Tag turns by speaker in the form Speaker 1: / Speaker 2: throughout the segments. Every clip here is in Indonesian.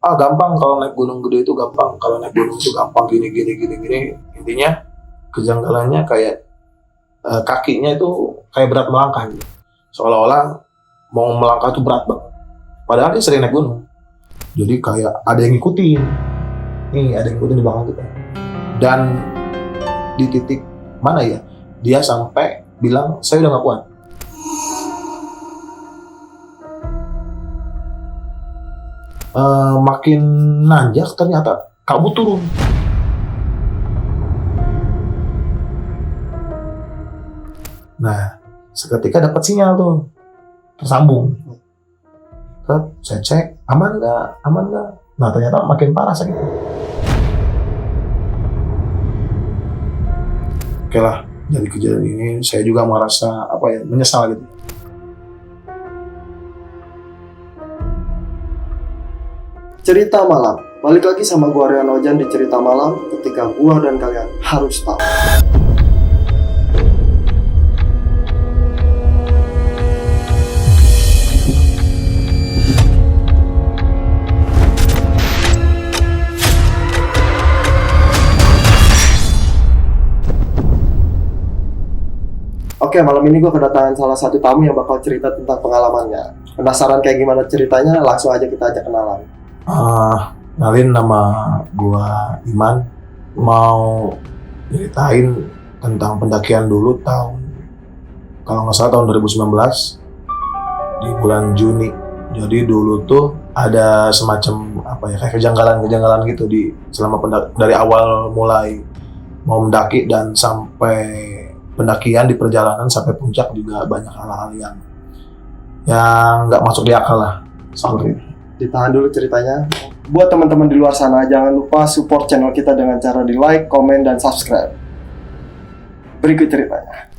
Speaker 1: gampang kalau naik gunung gede itu gampang, kalau naik gunung itu gampang gini gini gini gini. Intinya kejanggalannya kayak kakinya itu kayak berat melangkah gitu. Seolah-olah mau melangkah itu berat banget. Padahal dia sering naik gunung. Jadi kayak ada yang ngikutin. Nih ada yang ngikutin di belakang kita. Dan di titik mana ya? Dia sampai bilang saya udah gak kuat. Makin nanjak ternyata kabut turun. Nah, seketika dapat sinyal tuh, tersambung. Terus saya cek, aman nggak? Nah, ternyata makin parah sakitnya. Oke lah, dari kejadian ini saya juga merasa menyesal gitu.
Speaker 2: Cerita malam. Balik lagi sama gua Rian Ojan di cerita malam ketika gua dan kalian harus tahu. Oke, malam ini gue kedatangan salah satu tamu yang bakal cerita tentang pengalamannya. Penasaran kayak gimana ceritanya? Langsung aja kita ajak kenalan.
Speaker 1: Kenalin, nama gua Iman. Mau ceritain tentang pendakian dulu kalau nggak salah tahun 2019 di bulan Juni. Jadi dulu tuh ada semacam kayak kejanggalan gitu dari awal mulai mau mendaki dan sampai pendakian di perjalanan sampai puncak juga banyak hal-hal yang nggak masuk di akal lah. Seperti itu.
Speaker 2: Ditahan dulu ceritanya. Buat teman-teman di luar sana, jangan lupa support channel kita dengan cara di like, komen, dan subscribe. Berikut ceritanya.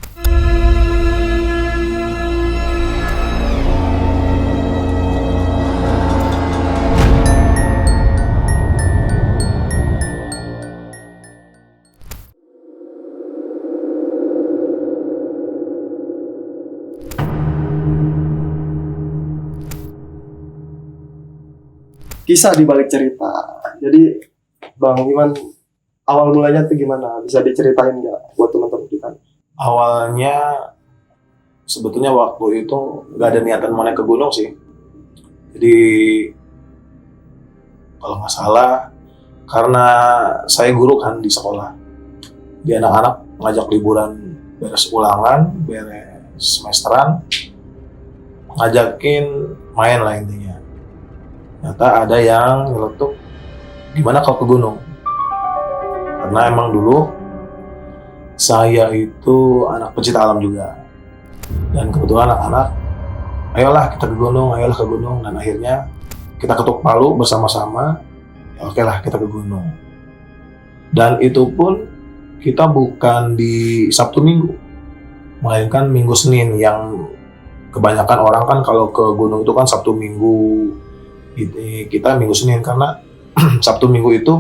Speaker 2: Kisah di balik cerita. Jadi, Bang Iman, awal mulanya tuh gimana? Bisa diceritain nggak buat teman-teman kita?
Speaker 1: Awalnya sebetulnya waktu itu nggak ada niatan mau naik ke gunung sih. Jadi kalau nggak salah karena saya guru kan di sekolah. Di anak-anak ngajak liburan beres ulangan, beres semesteran, ngajakin main lah intinya. Ternyata ada yang nyeletuk, gimana kalau ke gunung? Karena emang dulu saya itu anak pecinta alam juga. Dan kebetulan anak-anak, ayolah kita ke gunung. Dan akhirnya kita ketuk palu bersama-sama, ya oke lah kita ke gunung. Dan itu pun kita bukan di Sabtu Minggu, melainkan Minggu Senin, yang kebanyakan orang kan kalau ke gunung itu kan Sabtu Minggu. Kita Minggu Senin karena Sabtu Minggu itu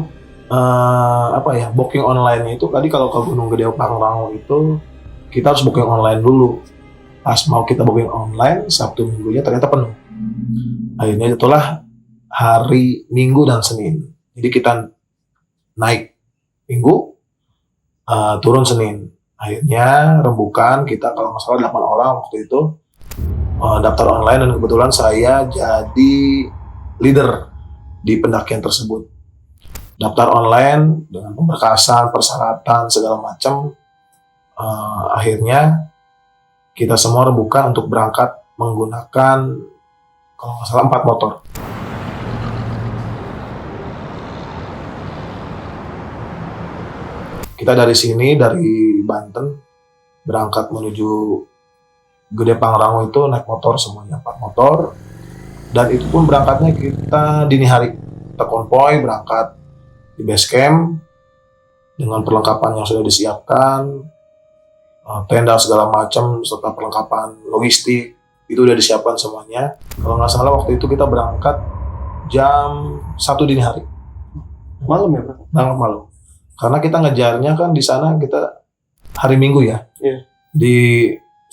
Speaker 1: booking online itu tadi kalau ke Gunung Gede Pangrango itu kita harus booking online dulu. Pas mau kita booking online Sabtu Minggunya ternyata penuh. Akhirnya itulah hari Minggu dan Senin. Jadi kita naik Minggu, turun Senin. Akhirnya rembukan kita kalau nggak salah 8 orang waktu itu daftar online, dan kebetulan saya jadi leader di pendakian tersebut. Daftar online dengan pemberkasan, persyaratan, segala macam. Akhirnya kita semua rembukan untuk berangkat menggunakan kalau nggak salah 4 motor. Kita dari sini, dari Banten, berangkat menuju Gede Pangrango itu naik motor semuanya, 4 motor. Dan itu pun berangkatnya kita dini hari. Kita konvoy berangkat di base camp dengan perlengkapan yang sudah disiapkan, tenda segala macam serta perlengkapan logistik itu udah disiapkan semuanya. Kalau nggak salah waktu itu kita berangkat jam 1 dini hari.
Speaker 2: Malam ya, Bro?
Speaker 1: Malam. Karena kita ngejarnya kan di sana kita hari Minggu ya.
Speaker 2: Iya.
Speaker 1: Di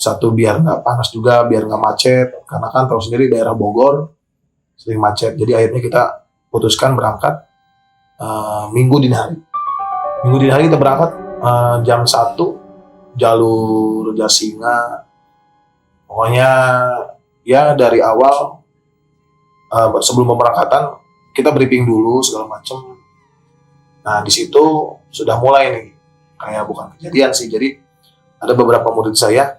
Speaker 1: satu biar nggak panas juga, biar nggak macet, karena kan tahu sendiri daerah Bogor sering macet. Jadi akhirnya kita putuskan berangkat Minggu dini hari. Minggu dini hari kita berangkat jam 1 jalur Jasinga. Pokoknya ya dari awal sebelum pemberangkatan kita briefing dulu segala macam. Nah di situ sudah mulai nih, kayak bukan kejadian sih. Jadi ada beberapa murid saya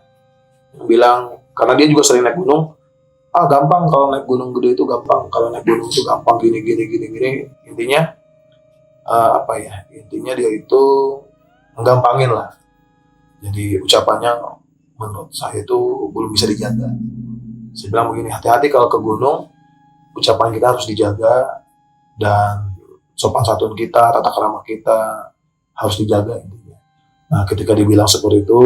Speaker 1: yang bilang, karena dia juga sering naik gunung, gampang kalau naik gunung gede itu gampang, kalau naik gunung itu gampang gini. Intinya intinya dia itu menggampangin lah. Jadi ucapannya menurut saya itu belum bisa dijaga. Saya bilang begini, hati-hati kalau ke gunung, ucapan kita harus dijaga, dan sopan santun kita, tata krama kita harus dijaga intinya. Nah ketika dibilang seperti itu,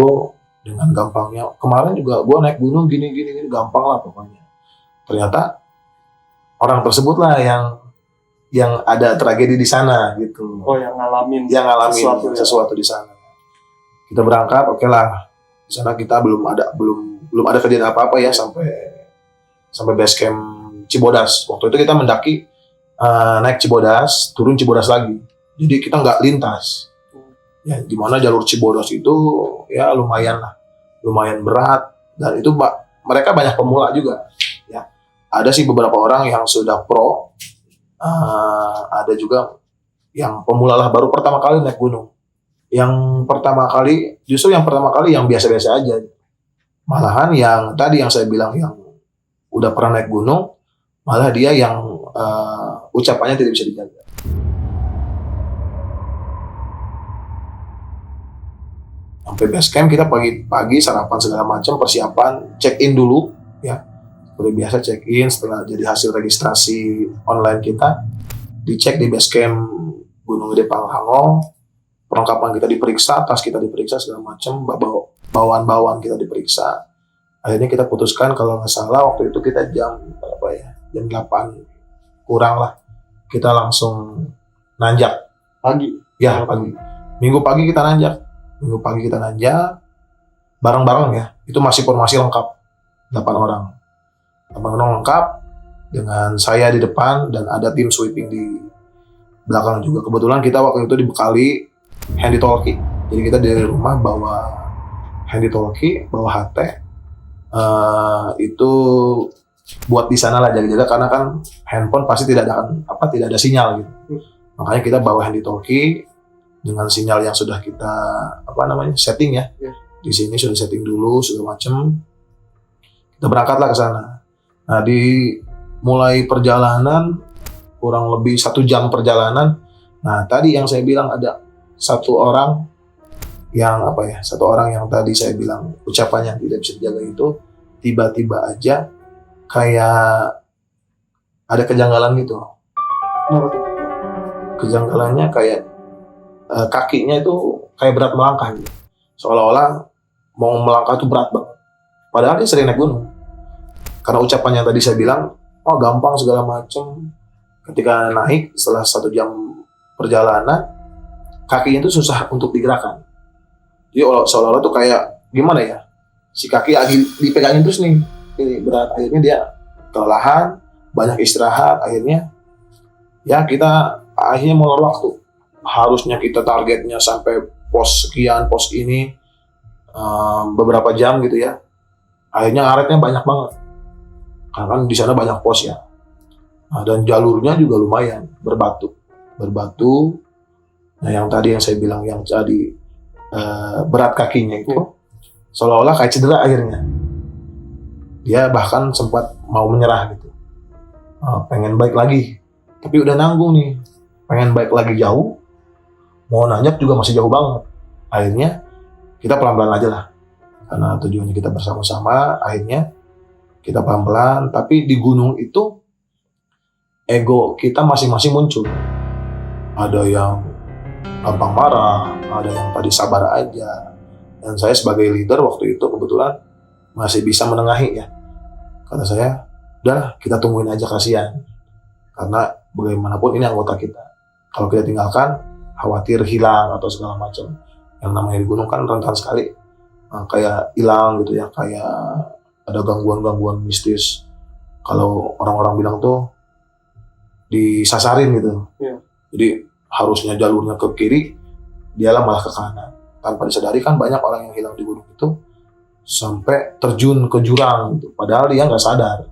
Speaker 1: dengan gampangnya, kemarin juga gue naik gunung gini, gampang lah pokoknya. Ternyata orang tersebut lah yang ada tragedi di sana gitu.
Speaker 2: Oh, yang ngalamin
Speaker 1: sesuatu di sana. Kita berangkat, oke lah. Di sana kita belum ada kejadian apa-apa ya sampai base camp Cibodas. Waktu itu kita mendaki naik Cibodas, turun Cibodas lagi. Jadi kita nggak lintas. Ya, dimana jalur Cibodas itu ya lumayan berat, dan itu mereka banyak pemula juga. Ya, ada sih beberapa orang yang sudah pro, ada juga yang pemula lah, baru pertama kali naik gunung. Yang pertama kali yang biasa-biasa aja. Malahan yang tadi yang saya bilang yang udah pernah naik gunung, malah dia yang ucapannya tidak bisa dijaga. Sampai base camp kita pagi-pagi sarapan segala macam, persiapan, check in dulu ya. Seperti biasa check in, setelah jadi hasil registrasi online kita dicek di base camp Gunung Gede Pangrango. Perlengkapan kita diperiksa, tas kita diperiksa segala macam, bawaan kita diperiksa. Akhirnya kita putuskan, kalau nggak salah waktu itu kita jam 8 kurang lah, kita langsung nanjak pagi. Minggu pagi kita nanjak bareng-bareng ya. Itu masih formasi lengkap, 8 orang lengkap, dengan saya di depan dan ada tim sweeping di belakang juga. Kebetulan kita waktu itu dibekali handy talkie. Jadi kita dari rumah bawa handy talkie, bawa HT, itu buat di sana lah jaga-jaga, karena kan handphone pasti tidak ada sinyal gitu. Makanya kita bawa handy talkie dengan sinyal yang sudah kita setting ya. Di sini sudah setting dulu segala macam. Kita berangkatlah ke sana. Nah di mulai perjalanan kurang lebih 1 jam perjalanan. Nah tadi yang saya bilang ada satu orang yang tadi saya bilang ucapannya tidak bisa dijaga itu, tiba-tiba aja kayak ada kejanggalan gitu. Kejanggalannya kayak kakinya itu kayak berat melangkah gitu. Seolah-olah mau melangkah itu berat banget. Padahal dia sering naik gunung. Karena ucapannya tadi saya bilang, gampang segala macam. Ketika naik setelah 1 jam perjalanan, kakinya itu susah untuk digerakkan. Jadi seolah-olah tuh kayak gimana ya? Si kaki lagi dipegangin terus nih. Ini berat. Akhirnya dia kelelahan, banyak istirahat. Akhirnya ya kita molor waktu. Harusnya kita targetnya sampai pos sekian, pos ini beberapa jam gitu ya. Akhirnya ngaretnya banyak banget. Karena kan di sana banyak pos ya. Nah, dan jalurnya juga lumayan, berbatu. Nah, yang tadi yang saya bilang yang tadi berat kakinya itu seolah-olah kayak cedera akhirnya. Dia bahkan sempat mau menyerah gitu. Pengen balik lagi. Tapi udah nanggung nih. Pengen balik lagi jauh. Mau nanjak juga masih jauh banget. Akhirnya kita pelan-pelan aja lah. Karena tujuannya kita bersama-sama, akhirnya kita pelan-pelan. Tapi di gunung itu ego kita masing-masing muncul. Ada yang gampang marah, ada yang tadi sabar aja. Dan saya sebagai leader waktu itu kebetulan masih bisa menengahi ya. Kata saya, udah kita tungguin aja, kasihan. Karena bagaimanapun ini anggota kita. Kalau kita tinggalkan, khawatir hilang atau segala macam. Yang namanya di gunung kan rentan sekali. Kayak hilang gitu ya, kayak ada gangguan-gangguan mistis. Kalau orang-orang bilang tuh, disasarin gitu.
Speaker 2: Iya.
Speaker 1: Jadi harusnya jalurnya ke kiri, dialah malah ke kanan. Tanpa disadari kan banyak orang yang hilang di gunung itu sampai terjun ke jurang gitu. Padahal dia nggak sadar.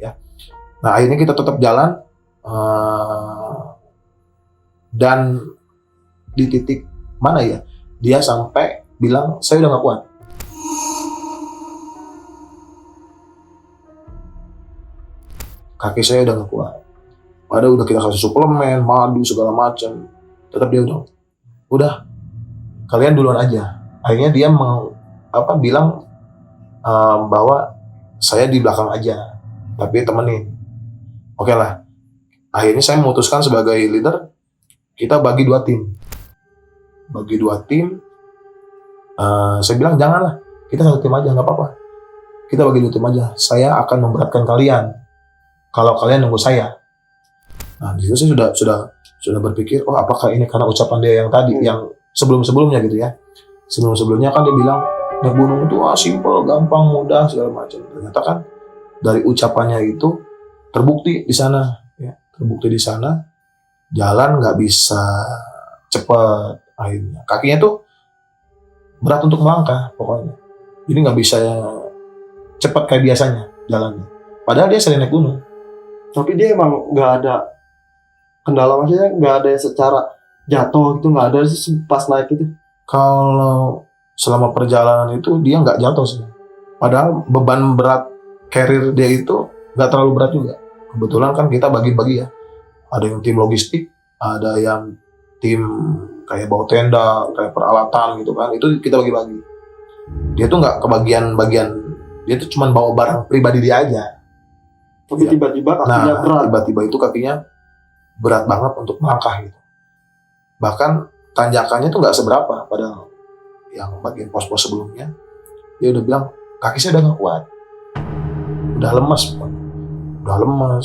Speaker 1: Ya. Nah akhirnya kita tetap jalan dan di titik mana ya? Dia sampai bilang saya udah nggak kuat. Kaki saya udah nggak kuat. Padahal udah kita kasih suplemen, madu segala macam. Tetap dia udah kalian duluan aja. Akhirnya dia mau bilang bahwa saya di belakang aja, tapi temenin. Oke lah. Akhirnya saya memutuskan sebagai leader kita bagi 2 tim. Bagi 2 tim. Saya bilang janganlah, kita 1 tim aja nggak apa-apa. Kita bagi 2 tim aja. Saya akan memberatkan kalian kalau kalian nunggu saya. Nah di situ saya sudah berpikir, oh apakah ini karena ucapan dia yang tadi, yang sebelumnya gitu ya. Sebelumnya kan dia bilang naik gunung itu simple, gampang, mudah segala macam. Ternyata kan dari ucapannya itu terbukti di sana, ya. Terbukti di sana jalan nggak bisa cepat akhirnya. Kakinya tuh berat untuk melangkah pokoknya. Jadi nggak bisa cepat kayak biasanya jalannya. Padahal dia sering naik gunung.
Speaker 2: Tapi dia emang nggak ada kendala, maksudnya nggak ada yang secara jatuh gitu, nggak ada sih pas naik itu.
Speaker 1: Kalau selama perjalanan itu dia nggak jatuh sih. Padahal beban berat carrier dia itu nggak terlalu berat juga. Kebetulan kan kita bagi-bagi ya. Ada yang tim logistik, ada yang tim kayak bawa tenda, kayak peralatan gitu kan. Itu kita bagi-bagi. Dia tuh nggak kebagian-bagian, dia tuh cuma bawa barang pribadi dia aja.
Speaker 2: Tapi
Speaker 1: Ya.
Speaker 2: tiba-tiba kakinya berat.
Speaker 1: Tiba-tiba itu kakinya berat banget untuk melangkah gitu. Bahkan tanjakannya tuh nggak seberapa, padahal yang bagian pos-pos sebelumnya dia udah bilang kaki saya udah nggak kuat, udah lemes,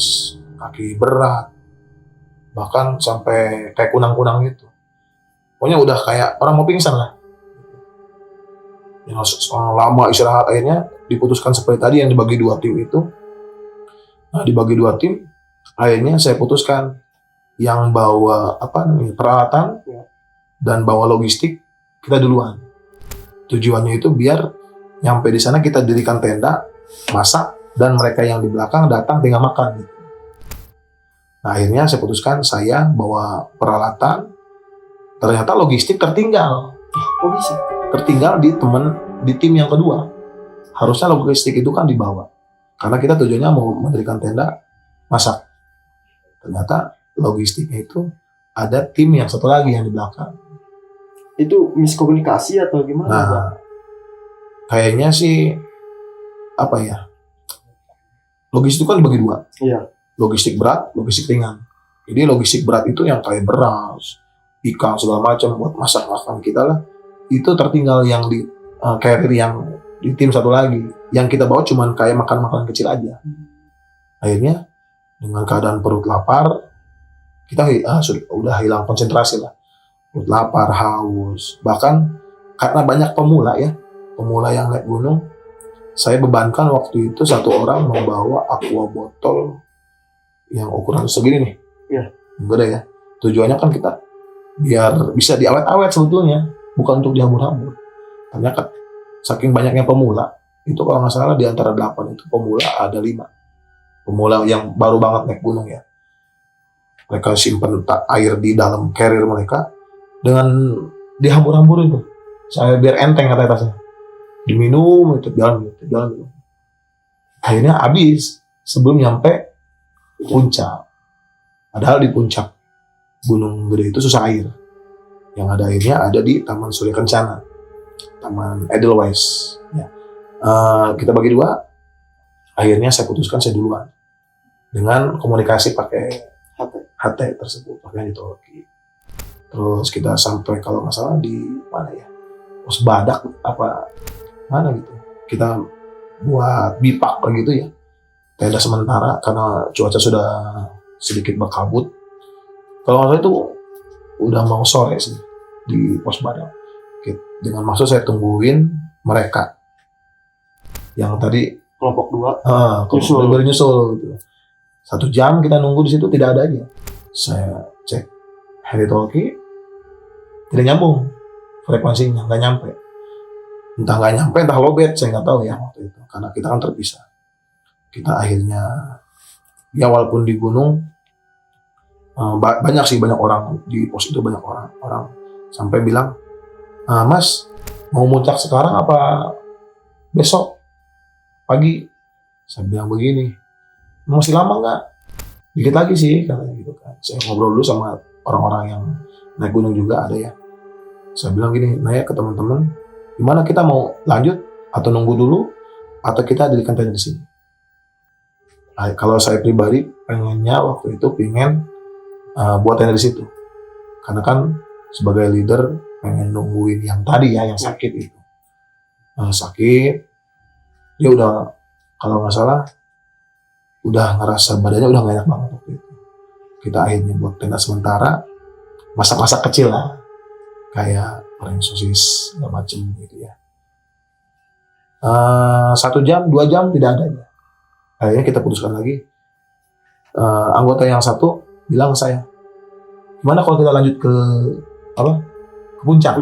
Speaker 1: kaki berat, bahkan sampai kayak kunang-kunang gitu. Pokoknya udah kayak orang mau pingsan lah. Yang lama istirahat, akhirnya diputuskan seperti tadi yang dibagi 2 tim itu. Nah dibagi 2 tim, akhirnya saya putuskan yang bawa peralatan dan bawa logistik kita duluan. Tujuannya itu biar nyampe di sana kita dirikan tenda, masak, dan mereka yang di belakang datang tinggal makan. Gitu. Nah akhirnya saya putuskan saya bawa peralatan, ternyata logistik tertinggal.
Speaker 2: Kok bisa?
Speaker 1: Tertinggal di tim yang kedua. Harusnya logistik itu kan dibawa. Karena kita tujuannya mau mendirikan tenda, masak. Ternyata logistiknya itu ada tim yang satu lagi yang di belakang.
Speaker 2: Itu miskomunikasi atau gimana?
Speaker 1: Nah, kayaknya sih logistik kan dibagi 2.
Speaker 2: Iya.
Speaker 1: Logistik berat, logistik ringan. Jadi logistik berat itu yang kayak beras, ikan segala macam buat masak makan kita lah. Itu tertinggal yang di carrier yang di tim satu lagi. Yang kita bawa cuman kayak makan-makan kecil aja. Akhirnya dengan keadaan perut lapar, kita udah hilang konsentrasi lah. Perut lapar, haus. Bahkan karena banyak pemula yang naik gunung, saya bebankan waktu itu 1 orang membawa aqua botol yang ukuran segini nih.
Speaker 2: Iya.
Speaker 1: Gede ya. Tujuannya kan kita biar bisa diawet-awet sebetulnya, bukan untuk dihambur-hambur. Ternyata saking banyaknya pemula, itu kalau nggak salah di antara 8 itu pemula ada 5. Pemula yang baru banget naik gunung ya. Mereka simpan air di dalam carrier mereka dengan dihambur-hamburin tuh. Saya biar enteng kata tasnya. Diminum, itu jalan. Akhirnya habis sebelum nyampe puncak. Padahal di puncak Gunung Gede itu susah air. Yang ada airnya ada di Taman Surya Kencana, Taman Edelweiss. Ya. Kita bagi 2. Akhirnya saya putuskan saya duluan dengan komunikasi pakai HT tersebut, pakai ditologi. Terus kita sampai kalau nggak salah di mana ya, Pos Badak mana gitu. Kita buat bipak gitu ya, tenda sementara karena cuaca sudah sedikit berkabut. Kalau nggak salah itu udah mau sore sih di Pos Badak. Dengan maksud saya tungguin mereka yang tadi
Speaker 2: kelompok 2
Speaker 1: nyusul gitu. 1 jam kita nunggu di situ tidak ada aja. Saya cek heli talkie, tidak nyambung frekuensinya, nggak nyampe. Entah lowbat, saya nggak tahu ya waktu itu. Karena kita kan terpisah. Kita akhirnya, ya walaupun di gunung, banyak orang di pos itu, banyak orang sampai bilang, Mas mau muncak sekarang apa besok pagi? Saya bilang begini, masih lama nggak? Dikit lagi sih, katanya gitu kan. Saya ngobrol dulu sama orang-orang yang naik gunung juga ada ya. Saya bilang gini, nanya ke teman-teman, gimana kita mau lanjut atau nunggu dulu atau kita dirikan tenda di sini? Nah, kalau saya pribadi pengennya waktu itu buat tenda di situ, karena kan sebagai leader pengen nungguin yang tadi ya, yang sakit itu. Sakit, dia udah, kalau nggak salah udah ngerasa badannya udah nggak enak banget waktu itu. Kita akhirnya buat tenda sementara, masak-masak kecil lah, kayak goreng sosis segala macem gitu ya. 1 jam, 2 jam tidak ada. Akhirnya kita putuskan lagi. Anggota yang satu bilang ke saya, gimana kalau kita lanjut ke puncak?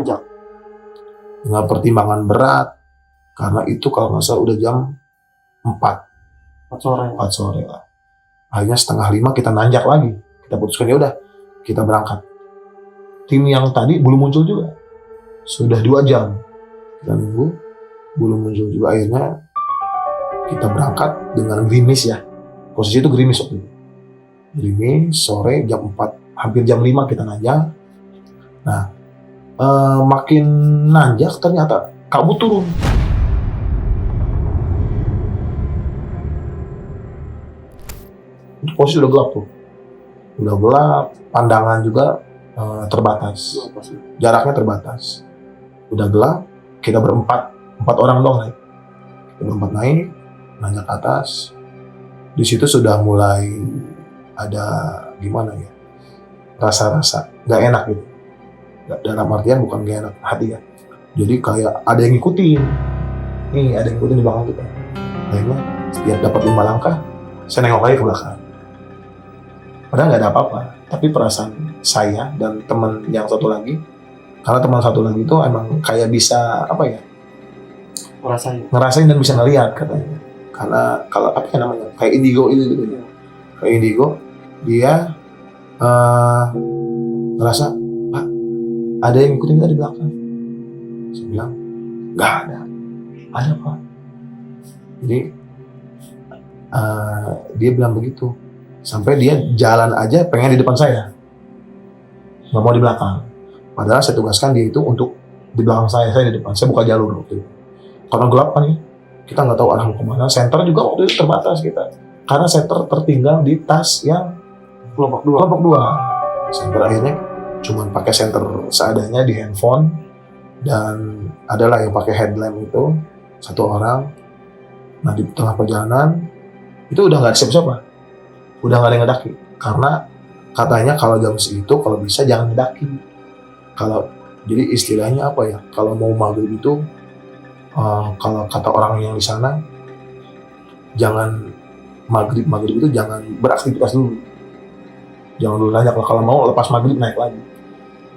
Speaker 1: Dengan pertimbangan berat, karena itu kalau nggak salah udah jam 4 sore lah. Akhirnya 4:30 kita nanjak lagi. Kita putuskan ya udah, kita berangkat. Tim yang tadi belum muncul juga. Sudah 2 jam kita nunggu, belum muncul juga. Akhirnya kita berangkat dengan gerimis ya. Posisi itu gerimis waktu itu. Gerimis, sore jam 4, hampir jam 5 kita nanjak. Nah, makin nanjak ternyata kabut turun. Itu posisi udah gelap tuh. Udah gelap, pandangan juga terbatas. Jaraknya terbatas. Udah gelap, kita berempat, 4 orang dong naik. Kita berempat naik, nanjak ke atas. Di situ sudah mulai ada gimana ya, rasa-rasa nggak enak gitu. Dalam artian bukan nggak enak hati ya. Jadi kayak ada yang ngikutin. Nih ada yang ngikutin di belakang kita. Akhirnya setiap dapat 5 langkah, saya nengok lagi ke belakang. Padahal nggak ada apa-apa. Tapi perasaan saya dan teman yang satu lagi, karena teman satu lagi itu emang kayak bisa ngerasain dan bisa ngelihat katanya. Karena kalau namanya kayak indigo itu gitu ya. Kayak indigo, dia ngerasa, Pak, ada yang ngikutin kita di belakang. Saya bilang, nggak ada. Ada Pak. Jadi dia bilang begitu. Sampai dia jalan aja pengen di depan saya, nggak mau di belakang. Padahal saya tugaskan dia itu untuk di belakang saya di depan. Saya buka jalur waktu itu. Karena gelap kan ya, kita nggak tahu arah mau kemana. Center juga waktu itu terbatas kita, karena center tertinggal di tas yang kelompok 2. Center akhirnya cuma pakai center seadanya di handphone, dan adalah yang pakai headlamp itu 1 orang. Nah di tengah perjalanan itu udah nggak ada siapa-siapa, udah nggak ada yang ngedaki, karena katanya kalau jam segitu kalau bisa jangan ngedaki. Jadi istilahnya apa ya, kalau mau maghrib itu kalau kata orang yang di sana, jangan maghrib itu jangan beraktivitas dulu, jangan dulu nanjak. Kalau mau lepas maghrib naik lagi.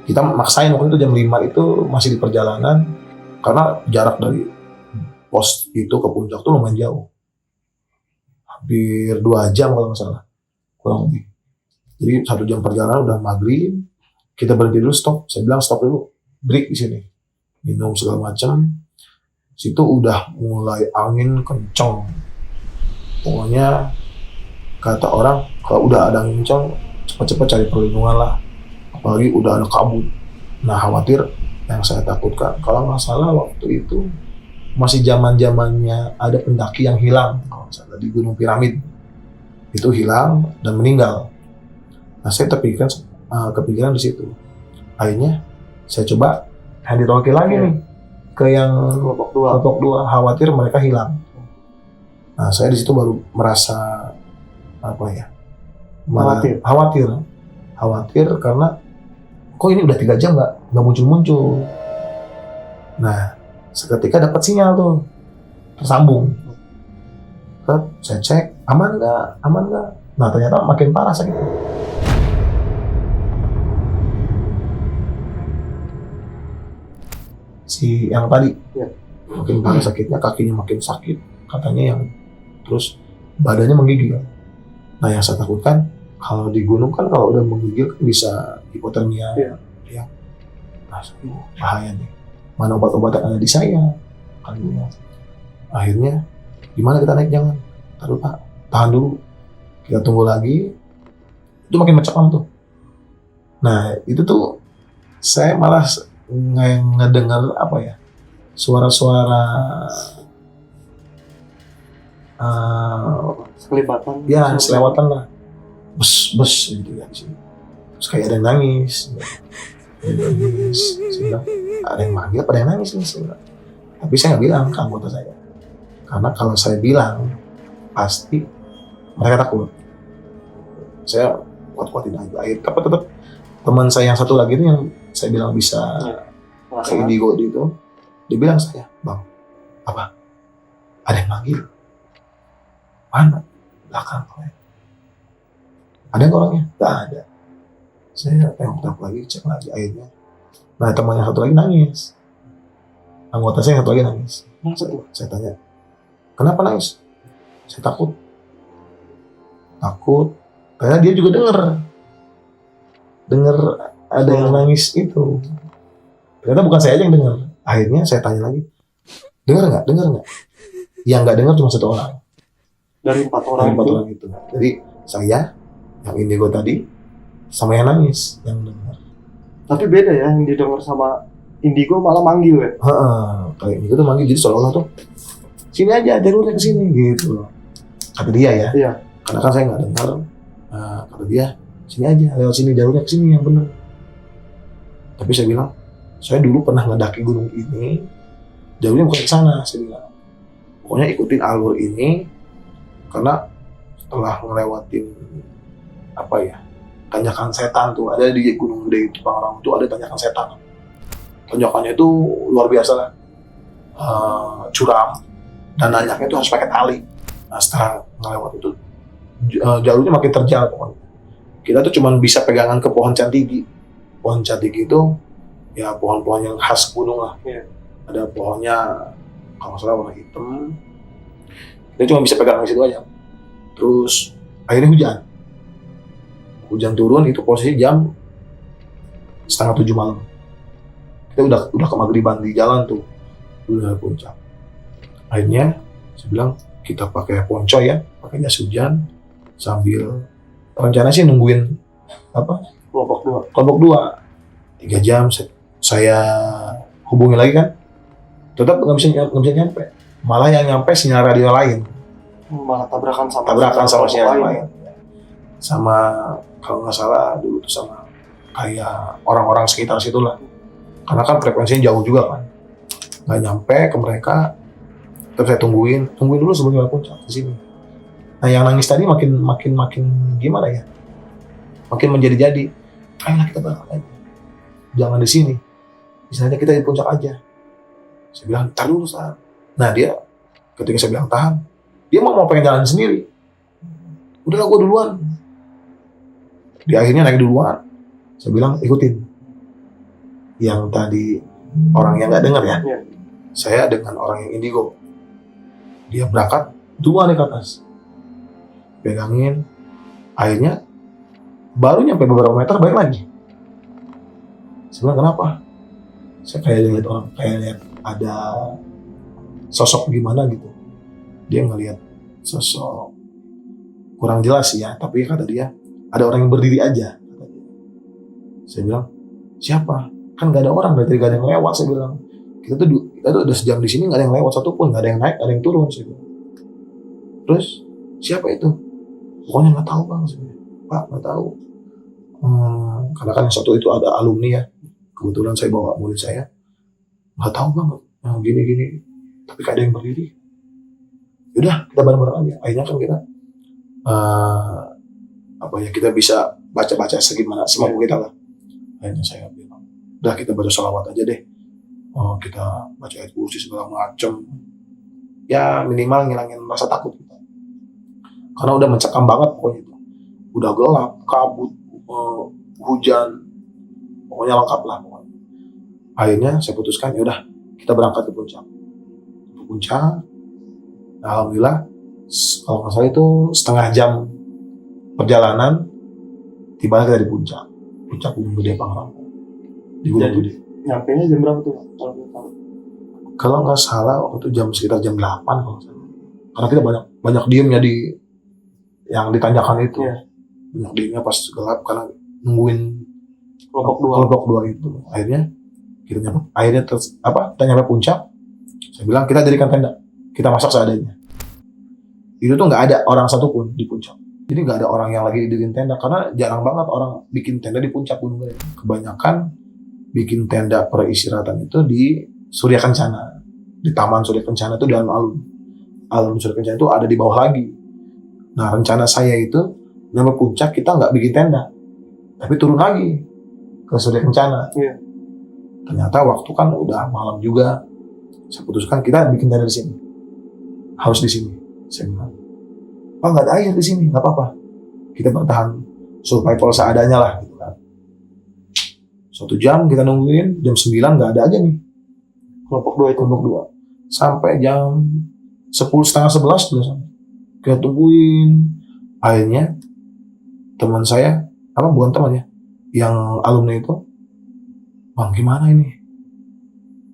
Speaker 1: Kita maksain waktu itu jam 5 itu masih di perjalanan, karena jarak dari pos itu ke puncak tuh lumayan jauh, hampir 2 jam kalau nggak salah, kurang lebih. Jadi 1 jam perjalanan udah maghrib, kita berhenti dulu, stop. Saya bilang stop dulu, break di sini, minum segala macam. Situ udah mulai angin kencang. Pokoknya kata orang kalau udah ada angin kencang, cepat-cepat cari perlindungan lah. Apalagi udah ada kabut. Nah khawatir, yang saya takutkan kalau nggak salah waktu itu masih zamannya ada pendaki yang hilang, kalau salah di Gunung Piramid itu hilang dan meninggal. Nah saya kepikiran di situ. Akhirnya saya coba handi talkie lagi nih ke yang kelompok 2, khawatir mereka hilang. Nah saya di situ baru merasa khawatir karena kok ini udah 3 jam nggak muncul. Nah seketika dapat sinyal tuh tersambung. Saya cek aman nggak, Nah ternyata makin parah sakitnya. Si yang tadi
Speaker 2: Ya.
Speaker 1: makin parah sakitnya, kakinya makin sakit katanya, yang terus badannya menggigil. Nah yang saya takutkan kalau di gunung kan kalau udah menggigil kan bisa hipotermia.
Speaker 2: Iya.
Speaker 1: Ya. Nah, bahaya nih. Mana obat-obatan ada di saya? Akhirnya, akhirnya gimana kita naik? Jangan. Taruh Pak, tahan dulu. Kita tunggu lagi. Itu makin mencekam tuh. Nah itu tuh saya malah ngedengar apa ya? Suara-suara
Speaker 2: Kelibatan.
Speaker 1: ya selewatan lah, bes gitu ya di sini. Terus kayak ada yang nangis. Ada yang nangis. Saya bilang, ada yang manggil, ada yang nangis nih. Saya bilang. Tapi saya nggak bilang ke anggota saya, karena kalau saya bilang pasti mereka takut. Saya kuat-kuatin aja. Tapi tetap teman saya yang satu lagi itu yang saya bilang bisa ke Indigo itu, dia bilang saya, Bang, apa? Ada yang manggil. Mana? Belakang. Ada nggak orangnya? Nggak ada. Saya tengok lagi, cek lagi akhirnya. Nah teman yang satu lagi nangis. Anggota saya yang satu lagi nangis. Saya tanya, kenapa nangis? Saya takut. Karena dia juga dengar ada yang nangis itu. Ternyata bukan saya aja yang dengar. Akhirnya saya tanya lagi, dengar nggak? Yang nggak dengar cuma satu orang.
Speaker 2: Dari 4 orang
Speaker 1: itu. Jadi saya, yang Indigo tadi, sama yang nangis, yang dengar.
Speaker 2: Tapi beda ya, yang didengar sama Indigo malah manggil ya.
Speaker 1: Kayak Indigo tuh manggil, jadi seolah-olah tuh sini aja, jalurnya ke sini gitu. Kata dia ya.
Speaker 2: Iya.
Speaker 1: Karena kan saya nggak dengar. Kata dia, sini aja, lewat sini, jalurnya ke sini yang benar. Tapi saya bilang, saya dulu pernah ngedaki gunung ini, jalurnya bukan ke sana. Saya bilang, pokoknya ikutin alur ini, karena setelah ngelewatin apa ya, tanjakan setan tuh ada di Gunung Gede itu, Pangarang itu ada tanjakan setan. Tanjakannya itu luar biasa lah, curam, dan nanjaknya itu harus pakai tali. Nah setelah ngelewat itu jalurnya makin terjal pokoknya. Kita tuh cuma bisa pegangan ke pohon cantigi. Pohon cantigi itu ya pohon-pohon yang khas gunung lah.
Speaker 2: Yeah.
Speaker 1: Ada pohonnya kalau nggak salah warna hitam. Kita cuma bisa pegang di situ aja. Terus akhirnya hujan turun, itu posisi jam 6:30 malam. Kita udah kemaghriban di jalan tuh, udah puncak. Akhirnya saya bilang kita pakai ponco ya, pakai jas hujan, sambil rencana sih nungguin apa? Kelompok 2. 3 jam saya hubungi lagi kan, tetap nggak bisa nyampe. Malah yang nyampe sinyal radio lain.
Speaker 2: Malah tabrakan sama
Speaker 1: sinyal lain. Sama kalau nggak salah dulu tuh sama kayak orang-orang sekitar situ lah. Karena kan frekuensinya jauh juga kan. Nggak nyampe ke mereka. Terus saya tungguin dulu sebelum puncak di sini. Nah yang nangis tadi makin gimana ya? Makin menjadi-jadi. Ayolah kita berangkat aja. Jangan di sini. Misalnya kita di puncak aja. Saya bilang, tahan dulu saat. Nah dia, ketika saya bilang tahan, dia mau pengen jalan sendiri. Udahlah gue duluan. Dia akhirnya naik duluan. Saya bilang ikutin. Yang tadi orang yang nggak dengar ya.
Speaker 2: Yeah.
Speaker 1: Saya dengan orang yang Indigo. Dia berangkat duluan nih ke atas. Pegangin. Akhirnya baru nyampe beberapa meter balik lagi. Saya bilang kenapa? Saya kayak lihat ada sosok gimana gitu. Dia ngelihat sosok kurang jelas ya, tapi kata dia ada orang yang berdiri aja. Saya bilang siapa? Kan nggak ada orang, dari nggak ada yang lewat. Saya bilang kita tuh udah sejam di sini nggak ada yang lewat satupun, nggak ada yang naik, nggak ada yang turun. Saya bilang. Terus siapa itu? Pokoknya nggak tahu bang. Saya bilang, Pak nggak tahu. Karena kan yang satu itu ada alumni ya. Kebetulan saya bawa murid saya. Nggak tahu bang. Gini. Tapi nggak ada yang berdiri. Yaudah kita bareng-bareng aja. Akhirnya kan kita kita bisa baca-baca segimana semampu kita lah. Akhirnya saya bilang, udah kita baca sholawat aja deh. Kita baca ayat kursi segala macam. Ya minimal ngilangin rasa takut kita. Karena udah mencekam banget pokoknya itu. udah gelap, kabut, hujan, pokoknya lengkap lah. Akhirnya saya putuskan, ya udah kita berangkat ke puncak. Nah, alhamdulillah, kalau nggak salah itu setengah jam perjalanan, tiba kita di puncak Gunung Gede Pangrango. Di Gunung
Speaker 2: Jadi,
Speaker 1: Gede.
Speaker 2: Nyampenya jam berapa tuh? Kalau boleh tahu?
Speaker 1: Kalau nggak salah waktu itu sekitar jam 8 kalau nggak salah. Karena kita banyak diemnya di yang di tanjakan itu.
Speaker 2: Iya.
Speaker 1: Banyak diemnya pas gelap karena nungguin
Speaker 2: Kelompok 2
Speaker 1: itu. Akhirnya kita nyampe puncak. Saya bilang kita dirikan tenda, kita masak seadanya. Itu tuh nggak ada orang satupun di puncak. Jadi nggak ada orang yang lagi dirikan tenda karena jarang banget orang bikin tenda di puncak Gunung Gede. Kebanyakan bikin tenda peristirahatan itu di Surya Kencana, di Taman Surya Kencana itu dalam alun Surya Kencana itu ada di bawah lagi. Nah, rencana saya itu nyampe puncak kita nggak bikin tenda, tapi turun lagi ke Surya Kencana.
Speaker 2: Iya.
Speaker 1: Ternyata waktu kan udah malam juga. Saya putuskan kita bikin tenda di sini. Harus di sini. Saya bilang, "Pak, nggak ada air di sini, nggak apa-apa. Kita bertahan survival seadanya lah." Gitu kan. 1 jam kita nungguin, jam 9 nggak ada aja nih.
Speaker 2: Kelompok 2 itu.
Speaker 1: Kelompok 2. Sampai jam 10, setengah 11 sudah sampai. Kita tungguin. Akhirnya teman saya, bukan teman ya, yang alumni itu, "Bang, gimana ini?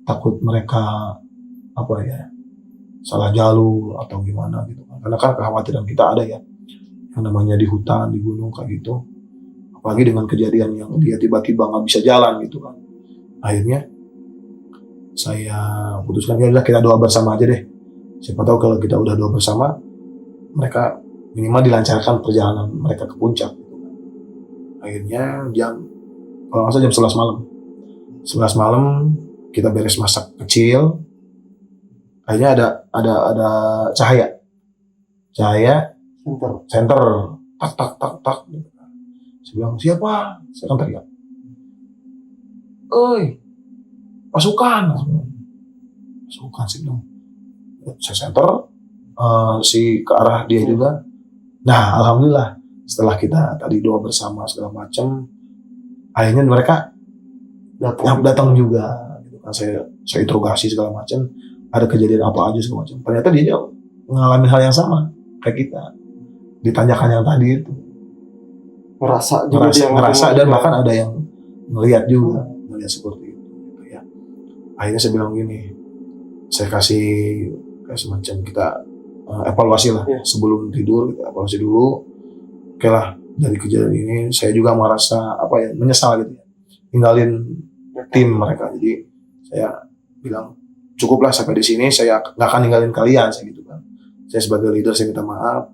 Speaker 1: Takut mereka salah jalur atau gimana gitu kan." Karena kan kekhawatiran kita ada ya, yang namanya di hutan, di gunung kayak gitu. Apalagi dengan kejadian yang dia tiba-tiba nggak bisa jalan gitu kan. Akhirnya saya putuskan, ya udah kita doa bersama aja deh. Siapa tahu kalau kita udah doa bersama, mereka minimal dilancarkan perjalanan mereka ke puncak. Gitu kan. Akhirnya kalau nggak salah jam 11 malam. 11 malam kita beres masak kecil. Akhirnya ada cahaya center tak. Saya bilang, "Siapa?" Saya kan teriak, "Oi, pasukan." Saya bilang, saya center si ke arah dia juga. Nah, alhamdulillah setelah kita tadi doa bersama segala macam, akhirnya mereka datang juga. Gitu kan. Saya interogasi segala macam, ada kejadian apa aja segala macam. Ternyata dia mengalami hal yang sama kayak kita ditanyakan yang tadi itu. Ngerasa dan bahkan ada yang melihat seperti itu gitu ya. Akhirnya saya bilang gini, saya kasih kayak semacam kita evaluasi lah ya. Sebelum tidur kita evaluasi dulu. Oke lah, dari kejadian ini saya juga merasa menyesal gitu ya, tinggalin tim mereka. Jadi saya bilang cukuplah sampai di sini, saya nggak akan ninggalin kalian, saya gitu kan. Saya sebagai leader saya minta maaf.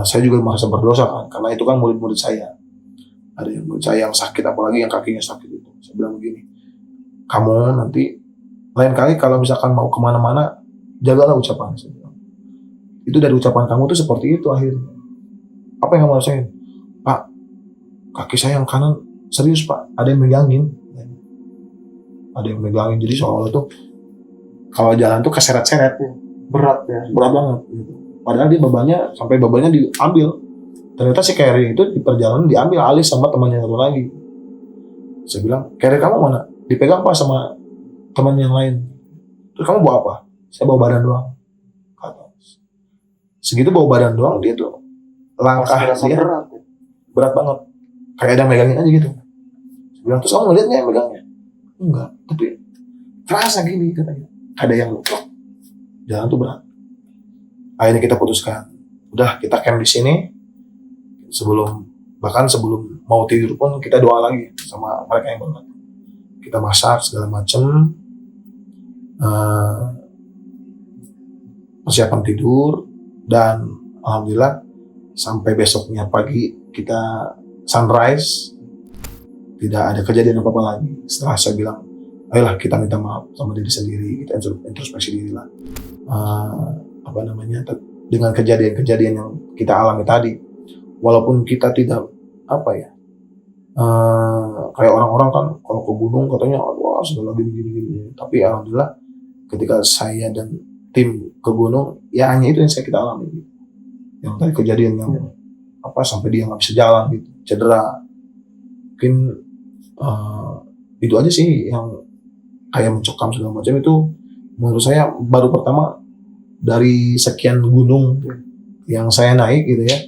Speaker 1: Saya juga merasa berdosa kan, karena itu kan murid-murid saya. Ada yang murid saya yang sakit, apalagi yang kakinya sakit itu. Saya bilang begini, kamu nanti lain kali kalau misalkan mau kemana-mana, jagalah ucapan. Saya bilang, itu dari ucapan kamu tuh seperti itu akhirnya. Apa yang kamu rasain? "Pak, kaki saya yang kanan serius Pak, ada yang megangin." Jadi soalnya tuh kalau jalan tuh keseret-seret,
Speaker 2: berat banget.
Speaker 1: Padahal dia bebannya diambil. Ternyata si carry itu di perjalanan diambil alih sama temannya satu lagi. Saya bilang, "Carry kamu mana?" "Dipegang Pak sama teman yang lain." "Terus kamu bawa apa?" "Saya bawa badan doang." Segitu bawa badan doang, dia tuh langkah dia berat banget. Kayak ada yang megangin aja gitu. Saya bilang, "Terus kamu ngeliat nggak yang megangnya?" "Enggak, tapi terasa gini," katanya. Ada yang lupa. Jalan tuh berat. Akhirnya kita putuskan, udah kita camp di sini. Sebelum mau tidur pun kita doa lagi sama mereka yang berat. Kita masak segala macam, persiapan tidur, dan alhamdulillah sampai besoknya pagi kita sunrise tidak ada kejadian apa-apa lagi. Setelah saya bilang, ayolah kita minta maaf sama diri sendiri, kita introspeksi diri lah. Dengan kejadian-kejadian yang kita alami tadi, walaupun kita tidak kayak orang-orang kan kalau ke gunung katanya wah segala gini, tapi alhamdulillah ketika saya dan tim ke gunung ya hanya itu yang kita alami, yang tadi kejadian yang apa sampai dia nggak bisa jalan gitu, cedera. Mungkin itu aja sih yang kayak mencekam segala macam itu menurut saya baru pertama dari sekian gunung yang saya naik gitu ya.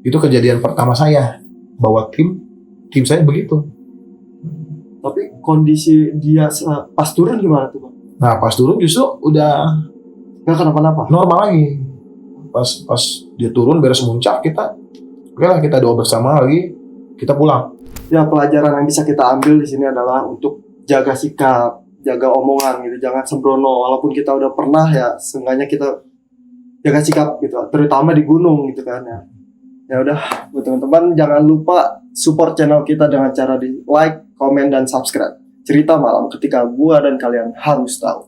Speaker 1: Itu kejadian pertama saya bawa tim saya begitu.
Speaker 2: Tapi kondisi dia pas turun gimana tuh Bang?
Speaker 1: Nah pas turun justru udah
Speaker 2: Nggak kenapa-napa?
Speaker 1: normal lagi. Pas dia turun beres muncak kita, oke lah kita doa bersama lagi, kita pulang.
Speaker 2: Ya pelajaran yang bisa kita ambil di sini adalah untuk jaga sikap, jaga omongan gitu, jangan sembrono. Walaupun kita udah pernah ya, seenggaknya kita jaga sikap gitu, terutama di gunung gitu kan ya. Ya udah, buat teman-teman jangan lupa support channel kita dengan cara di like, komen dan subscribe. Cerita malam ketika gua dan kalian harus tahu.